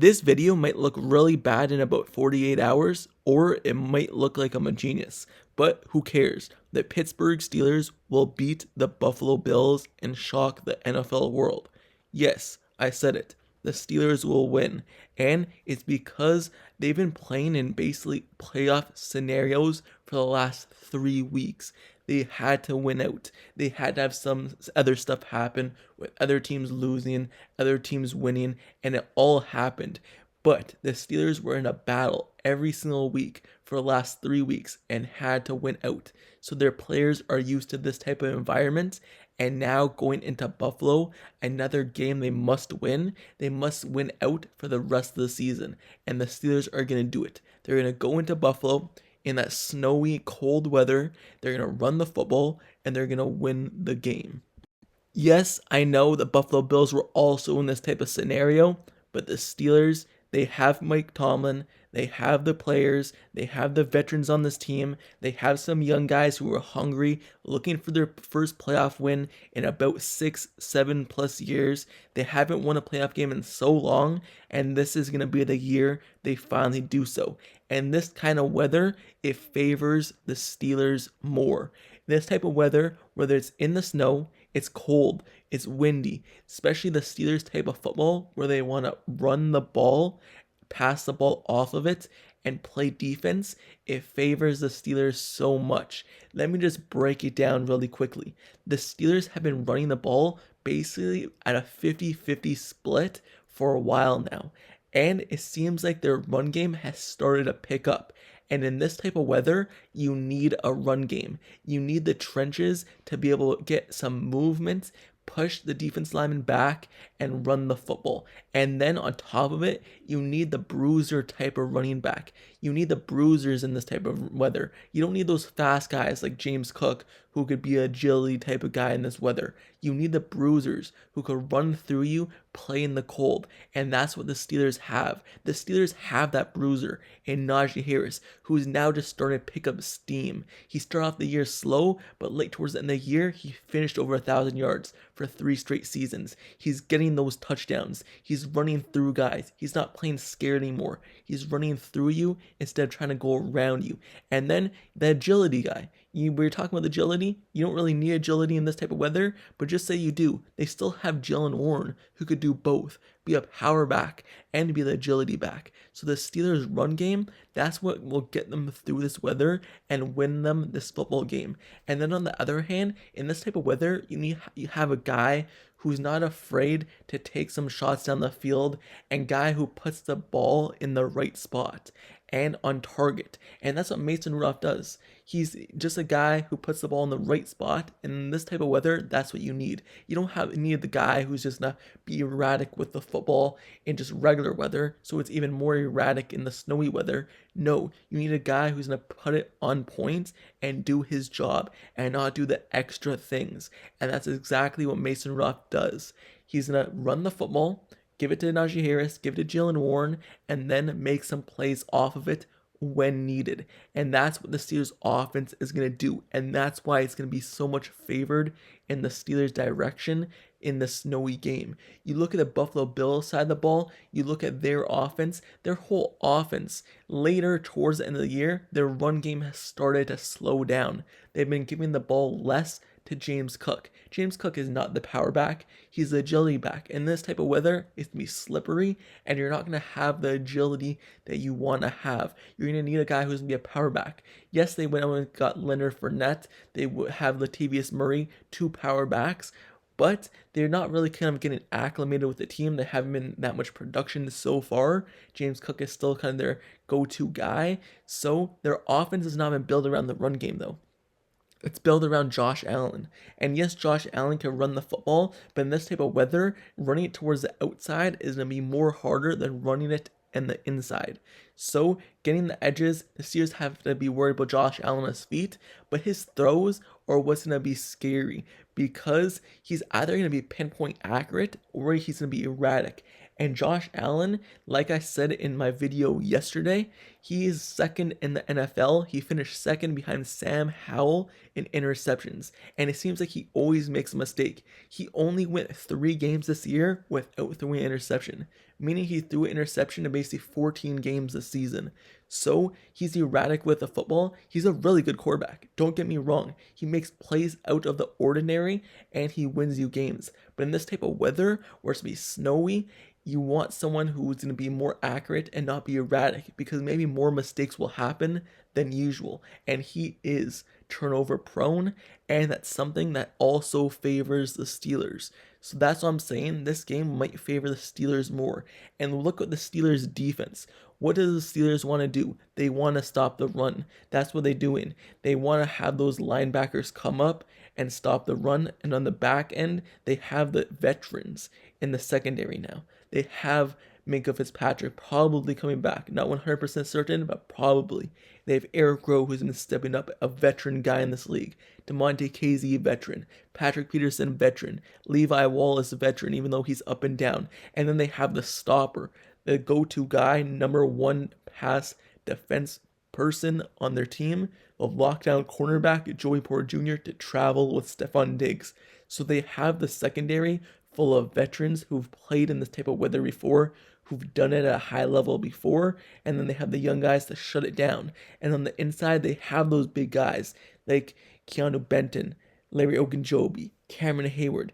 This video might look really bad in about 48 hours, or it might look like I'm a genius, but who cares? The Pittsburgh Steelers will beat the Buffalo Bills and shock the NFL world. Yes, I said it. The Steelers will win, and it's because they've been playing in basically playoff scenarios for the last 3 weeks. They had to win out. They had to have some other stuff happen with other teams losing, other teams winning, and it all happened. But the Steelers were in a battle every single week for the last 3 weeks and had to win out. So their players are used to this type of environment. And now going into Buffalo, another game they must win. They must win out for the rest of the season. And the Steelers are going to do it. They're going to go into Buffalo in that snowy, cold weather. They're going to run the football and they're going to win the game. Yes, I know the Buffalo Bills were also in this type of scenario, but the Steelers, they have Mike Tomlin, they have the players, they have the veterans on this team, they have some young guys who are hungry, looking for their first playoff win in about 6, 7 plus years. They haven't won a playoff game in so long, and this is going to be the year they finally do so. And this kind of weather, it favors the Steelers more. This type of weather, whether it's in the snow, it's cold, it's windy, especially the Steelers type of football where they want to run the ball, pass the ball off of it, and play defense. It favors the Steelers so much. Let me just break it down really quickly. The Steelers have been running the ball basically at a 50-50 split for a while now, and it seems like their run game has started to pick up. And in this type of weather, you need a run game. You need the trenches to be able to get some movement, push the defense lineman back, and run the football. And then on top of it, you need the bruiser type of running back. You need the bruisers in this type of weather. You don't need those fast guys like James Cook, who could be an agility type of guy in this weather. You need the bruisers who could run through you, play in the cold. And that's what the Steelers have. The Steelers have that bruiser in Najee Harris, who's now just starting to pick up steam. He started off the year slow, but late towards the end of the year, he finished over 1,000 yards for 3 straight seasons. He's getting those touchdowns. He's running through guys. He's not playing scared anymore. He's running through you instead of trying to go around you. And then the agility guy. We're talking about agility. You don't really need agility in this type of weather, but just say you do. They still have Jalen Warren, who could do both, be a power back and be the agility back. So the Steelers' run game, that's what will get them through this weather and win them this football game. And then on the other hand, in this type of weather, you have a guy who's not afraid to take some shots down the field, and guy who puts the ball in the right spot and on target. And that's what Mason Rudolph does. He's just a guy who puts the ball in the right spot. And in this type of weather, that's what you need. You don't need the guy who's just gonna be erratic with the football in just regular weather, so it's even more erratic in the snowy weather. No, you need a guy who's gonna put it on point and do his job and not do the extra things. And that's exactly what Mason Rudolph does. He's gonna run the football, give it to Najee Harris, give it to Jalen Warren, and then make some plays off of it when needed. And that's what the Steelers offense is going to do. And that's why it's going to be so much favored in the Steelers' direction in the snowy game. You look at the Buffalo Bills side of the ball, you look at their offense, their whole offense. Later towards the end of the year, their run game has started to slow down. They've been giving the ball less to James Cook. James Cook is not the power back, he's the agility back. In this type of weather, it's going to be slippery, and you're not going to have the agility that you want to have. You're going to need a guy who's going to be a power back. Yes, they went out and got Leonard Fournette. They have Latavius Murray, 2 power backs, but they're not really kind of getting acclimated with the team. They haven't been that much production so far. James Cook is still kind of their go-to guy. So their offense has not been built around the run game, though. It's built around Josh Allen. And yes, Josh Allen can run the football, but in this type of weather, running it towards the outside is going to be more harder than running it in the inside. So getting the edges, the Steelers have to be worried about Josh Allen on his feet, but his throws are what's going to be scary, because he's either going to be pinpoint accurate or he's going to be erratic. And Josh Allen, like I said in my video yesterday, he is second in the NFL. He finished second behind Sam Howell in interceptions. And it seems like he always makes a mistake. He only went 3 games this year without throwing an interception, meaning he threw an interception in basically 14 games this season. So he's erratic with the football. He's a really good quarterback. Don't get me wrong. He makes plays out of the ordinary and he wins you games. But in this type of weather where it's going to be snowy, you want someone who's going to be more accurate and not be erratic, because maybe more mistakes will happen than usual. And he is turnover prone, and that's something that also favors the Steelers. So that's what I'm saying. This game might favor the Steelers more. And look at the Steelers defense. What does the Steelers want to do? They want to stop the run. That's what they're doing. They want to have those linebackers come up and stop the run. And on the back end, they have the veterans in the secondary now. They have Minkah Fitzpatrick probably coming back. Not 100% certain, but probably. They have Eric Rowe, who's been stepping up, a veteran guy in this league. DeMonte Casey, veteran. Patrick Peterson, veteran. Levi Wallace, veteran, even though he's up and down. And then they have the stopper, the go-to guy, number 1 pass defense person on their team, the lockdown cornerback, Joey Porter Jr., to travel with Stephon Diggs. So they have the secondary full of veterans who've played in this type of weather before, who've done it at a high level before, and then they have the young guys to shut it down. And on the inside, they have those big guys like Keanu Benton, Larry Ogunjobi, Cameron Heyward,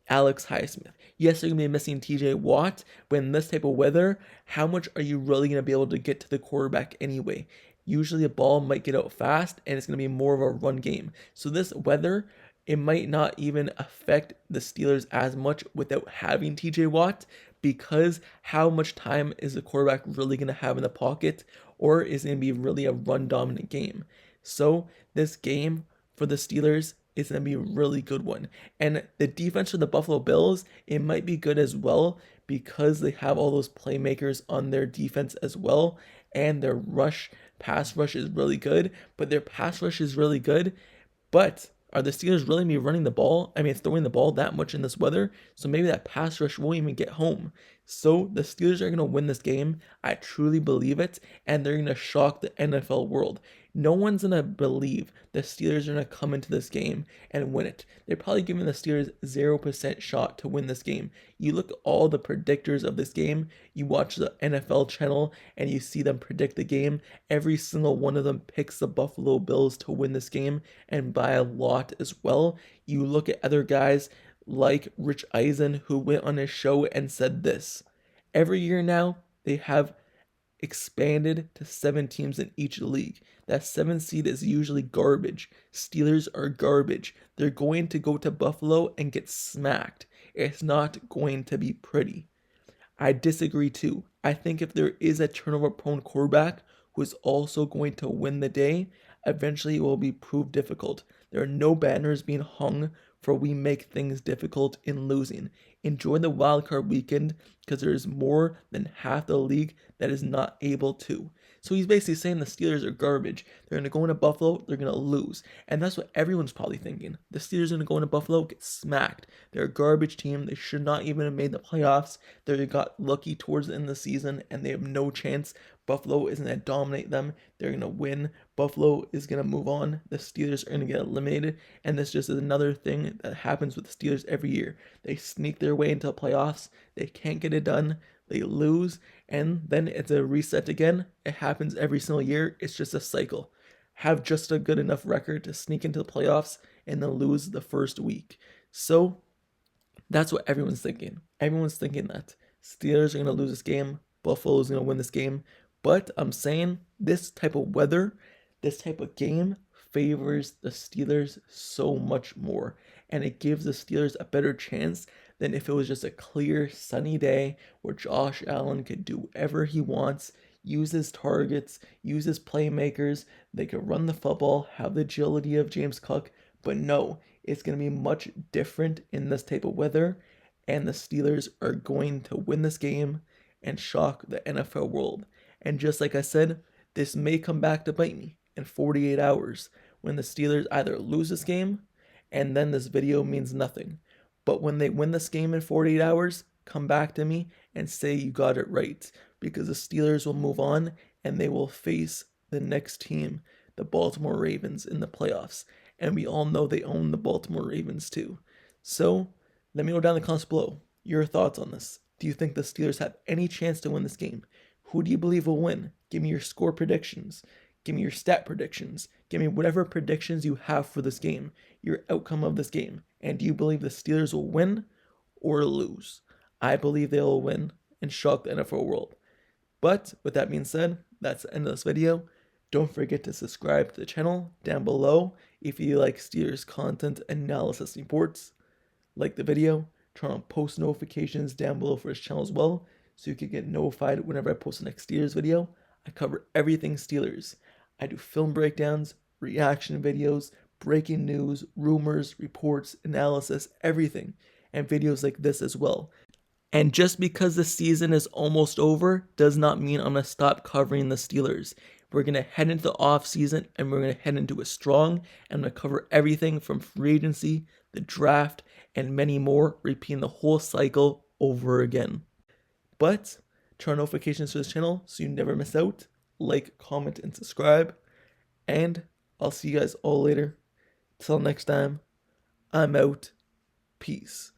Alex Highsmith. Yes, they're going to be missing TJ Watt, but in this type of weather, how much are you really going to be able to get to the quarterback anyway? Usually a ball might get out fast, and it's going to be more of a run game. So this weather, it might not even affect the Steelers as much without having TJ Watt, because how much time is the quarterback really going to have in the pocket, or is it going to be really a run-dominant game? So this game for the Steelers is going to be a really good one. And the defense for the Buffalo Bills, it might be good as well, because they have all those playmakers on their defense as well, and their pass rush is really good, but their pass rush is really good, but are the Steelers really be running the ball? I mean, throwing the ball that much in this weather? So maybe that pass rush won't even get home. So the Steelers are going to win this game. I truly believe it. And they're going to shock the NFL world. No one's going to believe the Steelers are going to come into this game and win it. They're probably giving the Steelers 0% shot to win this game. You look at all the predictors of this game. You watch the NFL channel and you see them predict the game. Every single one of them picks the Buffalo Bills to win this game, and by a lot as well. You look at other guys like Rich Eisen, who went on his show and said this: every year now, they have expanded to 7 teams in each league. That 7 seed is usually garbage. Steelers are garbage. They're going to go to Buffalo and get smacked. It's not going to be pretty. I disagree too. I think if there is a turnover-prone quarterback who is also going to win the day, eventually it will be proved difficult. There are no banners being hung for we make things difficult in losing. Enjoy the wildcard weekend, because there is more than half the league that is not able to. So he's basically saying the Steelers are garbage. They're going to go into Buffalo, they're going to lose. And that's what everyone's probably thinking. The Steelers are going to go into Buffalo, get smacked. They're a garbage team. They should not even have made the playoffs. They got lucky towards the end of the season, and they have no chance. Buffalo isn't going to dominate them. They're going to win. Buffalo is going to move on. The Steelers are going to get eliminated. And this just is another thing that happens with the Steelers every year. They sneak their way into the playoffs. They can't get it done. They lose. And then it's a reset again. It happens every single year. It's just a cycle. Have just a good enough record to sneak into the playoffs and then lose the first week. So that's what everyone's thinking. Everyone's thinking that Steelers are going to lose this game. Buffalo is going to win this game. But I'm saying this type of weather, this type of game favors the Steelers so much more. And it gives the Steelers a better chance than if it was just a clear, sunny day where Josh Allen could do whatever he wants, use his targets, use his playmakers. They could run the football, have the agility of James Cook. But no, it's going to be much different in this type of weather. And the Steelers are going to win this game and shock the NFL world. And just like I said, this may come back to bite me in 48 hours when the Steelers either lose this game and then this video means nothing. But when they win this game in 48 hours, come back to me and say you got it right, because the Steelers will move on and they will face the next team, the Baltimore Ravens, in the playoffs. And we all know they own the Baltimore Ravens too. So let me know down in the comments below your thoughts on this. Do you think the Steelers have any chance to win this game? Who do you believe will win? Give me your score predictions. Give me your stat predictions. Give me whatever predictions you have for this game, your outcome of this game. And do you believe the Steelers will win or lose? I believe they will win and shock the NFL world. But with that being said, that's the end of this video. Don't forget to subscribe to the channel down below if you like Steelers content analysis reports. Like the video, turn on post notifications down below for this channel as well, so you can get notified whenever I post the next Steelers video. I cover everything Steelers. I do film breakdowns, reaction videos, breaking news, rumors, reports, analysis, everything, and videos like this as well. And just because the season is almost over does not mean I'm going to stop covering the Steelers. We're going to head into the off season and we're going to head into it strong. I'm going to cover everything from free agency, the draft, and many more, repeating the whole cycle over again. But turn on notifications to this channel so you never miss out. Like, comment, and subscribe. And I'll see you guys all later. Till next time, I'm out. Peace.